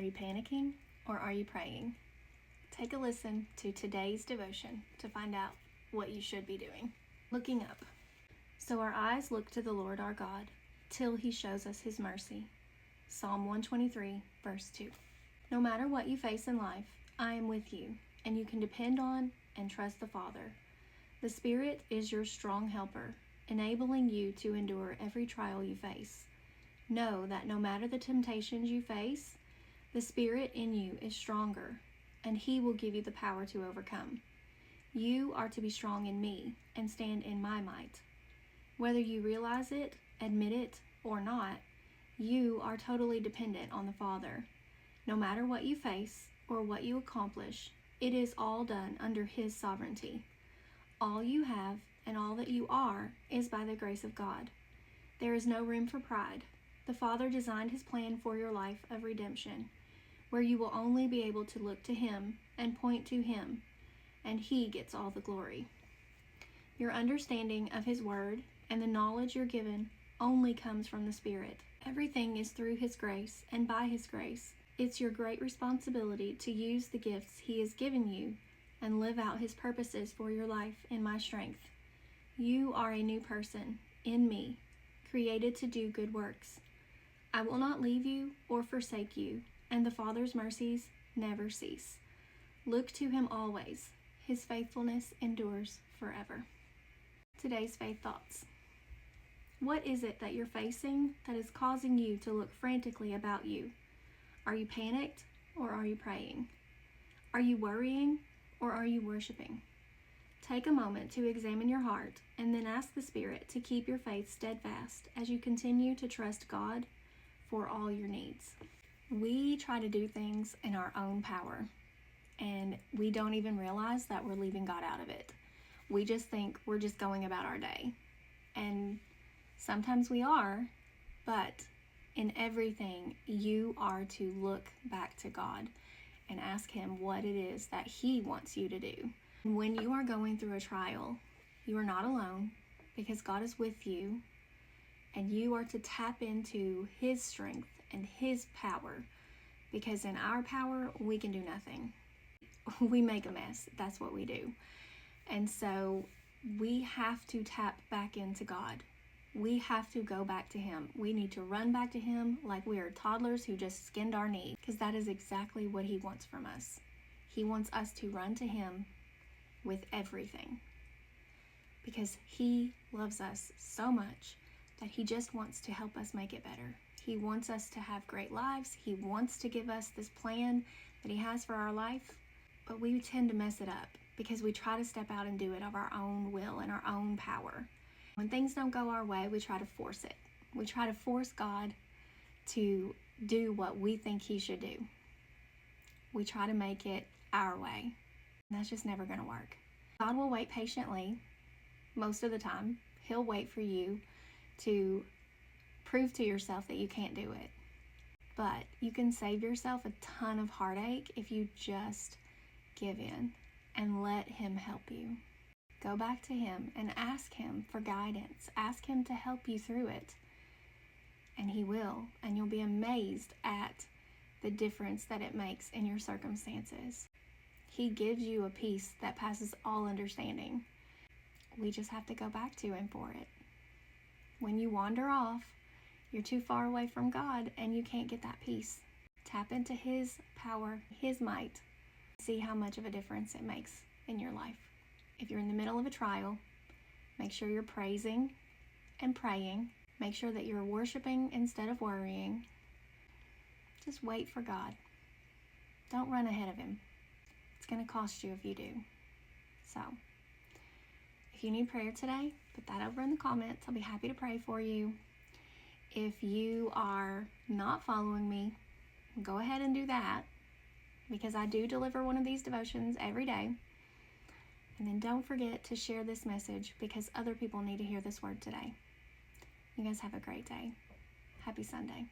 you panicking or are you praying? Take a listen to today's devotion to find out what you should be doing. Looking up. So our eyes look to the Lord our God till he shows us his mercy. Psalm 123, verse 2. No matter what you face in life, I am with you, and you can depend on and trust the Father. The Spirit is your strong helper, enabling you to endure every trial you face. Know that no matter the temptations you face, the Spirit in you is stronger, and he will give you the power to overcome. You are to be strong in me and stand in my might. Whether you realize it, admit it, or not, you are totally dependent on the Father. No matter what you face or what you accomplish, it is all done under his sovereignty. All you have and all that you are is by the grace of God. There is no room for pride. The Father designed his plan for your life of redemption, where you will only be able to look to him and point to him, and he gets all the glory. Your understanding of his word and the knowledge you're given only comes from the Spirit. Everything is through his grace and by his grace. It's your great responsibility to use the gifts he has given you and live out his purposes for your life in my strength. You are a new person in me, created to do good works. I will not leave you or forsake you, and the Father's mercies never cease. Look to him always. His faithfulness endures forever. Today's faith thoughts. What is it that you're facing that is causing you to look frantically about you? Are you panicked or are you praying? Are you worrying or are you worshiping? Take a moment to examine your heart and then ask the Spirit to keep your faith steadfast as you continue to trust God for all your needs. We try to do things in our own power, and we don't even realize that we're leaving God out of it. We just think we're just going about our day, and sometimes we are, but in everything, you are to look back to God and ask him what it is that he wants you to do. When you are going through a trial, you are not alone because God is with you, and you are to tap into his strength and his power, because in our power, we can do nothing. We make a mess. That's what we do. And so we have to tap back into God. We have to go back to him. We need to run back to him like we are toddlers who just skinned our knee, because that is exactly what he wants from us. He wants us to run to him with everything, because he loves us so much that he just wants to help us make it better. He wants us to have great lives. He wants to give us this plan that he has for our life, but we tend to mess it up because we try to step out and do it of our own will and our own power. When things don't go our way, we try to force it. We try to force God to do what we think he should do. We try to make it our way. And that's just never going to work. God will wait patiently most of the time. He'll wait for you to prove to yourself that you can't do it. But you can save yourself a ton of heartache if you just give in and let him help you. Go back to him and ask him for guidance. Ask him to help you through it. And he will. And you'll be amazed at the difference that it makes in your circumstances. He gives you a peace that passes all understanding. We just have to go back to him for it. When you wander off, you're too far away from God and you can't get that peace. Tap into his power, his might. See how much of a difference it makes in your life. If you're in the middle of a trial, make sure you're praising and praying. Make sure that you're worshiping instead of worrying. Just wait for God. Don't run ahead of him. It's going to cost you if you do. So, if you need prayer today, put that over in the comments. I'll be happy to pray for you. If you are not following me, go ahead and do that, because I do deliver one of these devotions every day. And then don't forget to share this message, because other people need to hear this word today. You guys have a great day. Happy Sunday.